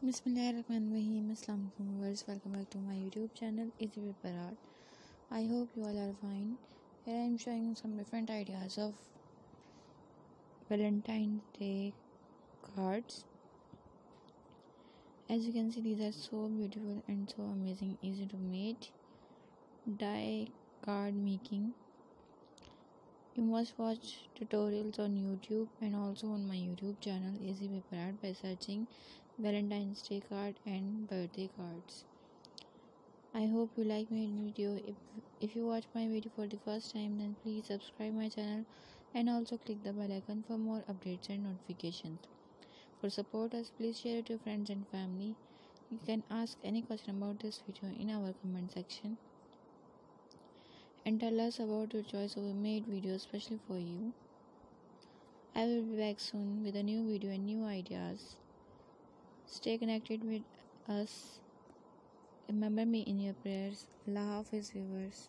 Bismillahirrahmanirrahim. Assalamualaikum viewers. Welcome back to my YouTube channel Easy Paper Art. I hope you all are fine. Here I am showing some different ideas of Valentine's Day cards. As you can see, these are so beautiful and so amazing, easy to make. Die card making. You must watch tutorials on YouTube and also on my YouTube channel Easy Paper Art by searching Valentine's Day card and birthday cards. I hope you like my video. If you watch my video for the first time, then please subscribe my channel and also click the bell icon for more updates and notifications. For support us, please share it to your friends and family. You can ask any question about this video in our comment section and tell us about your choice of a made video especially for you. I will be back soon with a new video and new ideas. Stay connected with us. Remember me in your prayers. Allah Hafiz viewers.